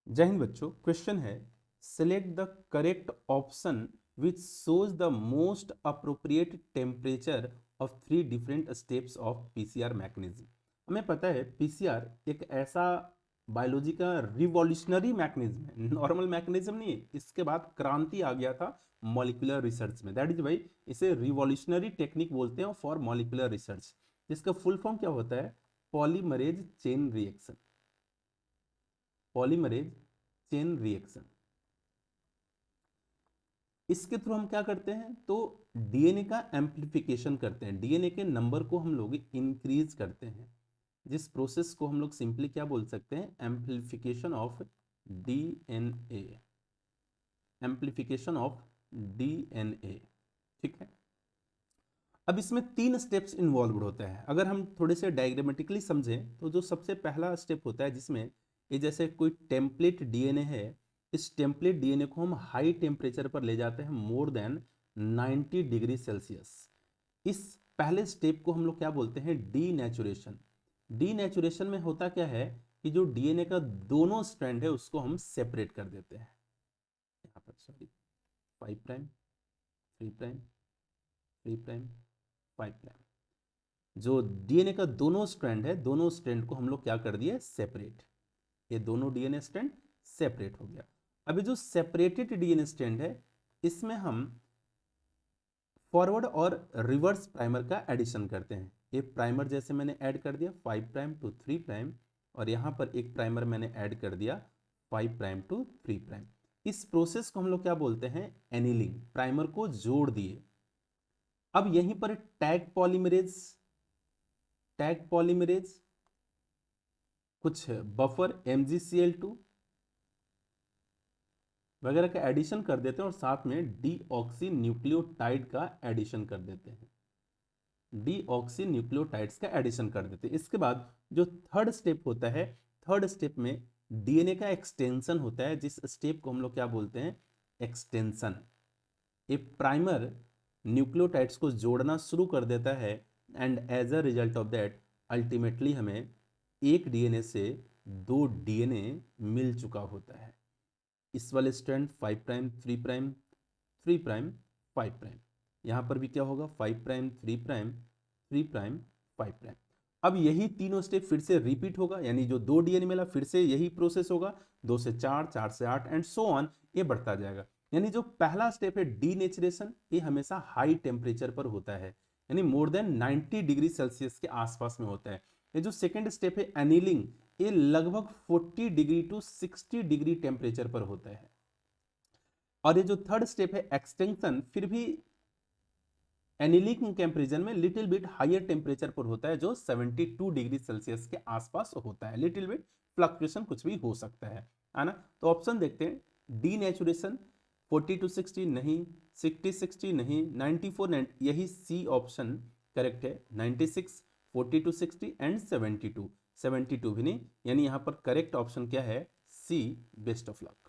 जय हिंद बच्चों। क्वेश्चन है, select the correct option which shows the most appropriate temperature of 3 different steps of PCR mechanism. हमें पता है पीसीआर एक ऐसा बायोलॉजी का रिवॉल्यूशनरी मैकेनिज्म है, नॉर्मल मैकेनिज्म नहीं है। इसके बाद क्रांति आ गया था मॉलिक्यूलर रिसर्च में, दैट इज वाई इसे रिवॉल्यूशनरी टेक्निक बोलते हैं फॉर मॉलिक्यूलर रिसर्च। जिसका फुल फॉर्म क्या होता है? Polymerase chain reaction. Polymerase chain reaction. इसके थ्रू हम क्या करते हैं? तो डीएनए का एम्प्लीफिकेशन करते हैं, डीएनए के नंबर को हम लोग इंक्रीज करते हैं, जिस प्रोसेस को हम लोग सिंपली क्या बोल सकते हैं? Amplification of DNA. Amplification of DNA. ठीक है। अब इसमें 3 स्टेप्स इन्वॉल्व होते हैं। अगर हम थोड़े से डायग्रामेटिकली समझें तो जो सबसे पहला स्टेप होता है, जिसमें ये जैसे कोई टेम्पलेट डीएनए है, इस टेम्पलेट डीएनए को हम हाई टेम्परेचर पर ले जाते हैं, मोर देन 90 डिग्री सेल्सियस। इस पहले स्टेप को हम लोग क्या बोलते हैं? डीनेचुरेशन। डीनेचुरेशन में होता क्या है कि जो डीएनए का दोनों स्ट्रैंड है उसको हम सेपरेट कर देते हैं। यहाँ पर sorry, 5 prime 3 prime 3 prime 5 prime. जो डीएनए का दोनों स्ट्रैंड है, दोनों स्ट्रैंड को हम लोग क्या कर दिए? सेपरेट। ये दोनों डीएनए स्ट्रैंड सेपरेट हो गया। अभी जो सेपरेटेड डीएनए स्ट्रैंड है, इसमें हम फॉरवर्ड और रिवर्स प्राइमर का एडिशन करते हैं। ये प्राइमर जैसे मैंने ऐड कर दिया 5 प्राइम टू 3 प्राइम, और यहां पर एक प्राइमर मैंने ऐड कर दिया 5 प्राइम टू 3 प्राइम। इस प्रोसेस को हम लोग क्या बोलते हैं? एनीलिंग। प्राइमर को जोड़ दिए। अब यहीं पर टैग पॉलीमरेज कुछ बफर MgCl2 वगैरह का एडिशन कर देते हैं, और साथ में डीऑक्सी न्यूक्लियोटाइड का एडिशन कर देते हैं। डीऑक्सी न्यूक्लियोटाइड्स का एडिशन कर देते हैं। इसके बाद जो थर्ड स्टेप होता है, थर्ड स्टेप में डीएनए का एक्सटेंशन होता है, जिस स्टेप को हम लोग क्या बोलते हैं? एक्सटेंशन। ए प्राइमर न्यूक्लियोटाइड्स को जोड़ना शुरू कर देता है, and as a result of that ultimately हमें एक डीएनए से 2 डीएनए मिल चुका होता है। इस वाले strand 5 prime 3 prime 3 prime 5 prime, यहां पर भी क्या होगा? 5 प्राइम 3 प्राइम 3 प्राइम 5 प्राइम। अब यही तीनों स्टेप फिर से रिपीट होगा, यानी जो 2 डीएनए मिला फिर से यही प्रोसेस होगा, 2 से 4, 4 से 8 एंड सो ऑन, ये बढ़ता जाएगा। यानी जो पहला स्टेप है डीनेचरेशन, ये हमेशा हाई टेम्परेचर पर होता है, यानी मोर देन 90 डिग्री सेल्सियस के आसपास में होता है। ये जो सेकेंड स्टेप है एनीलिंग, ये लगभग 40 डिग्री टू 60 डिग्री टेम्परेचर पर होता है। और ये जो थर्ड स्टेप है एक्सटेंशन, फिर भी एनिलिंग कंपैरिजन में लिटिल बिट हायर टेम्परेचर पर होता है, जो 72 डिग्री सेल्सियस के आसपास होता है। लिटिल बिट फ्लक्चुएशन कुछ भी हो सकता है ना। तो ऑप्शन देखते हैं। डीनेचुरेशन 40 टू 60 नहीं, 60 60 नहीं, 94 यही सी ऑप्शन करेक्ट है। 96, 40 टू 60 एंड 72 72 भी नहीं, यानी यहां पर करेक्ट ऑप्शन क्या है? सी। Best of luck.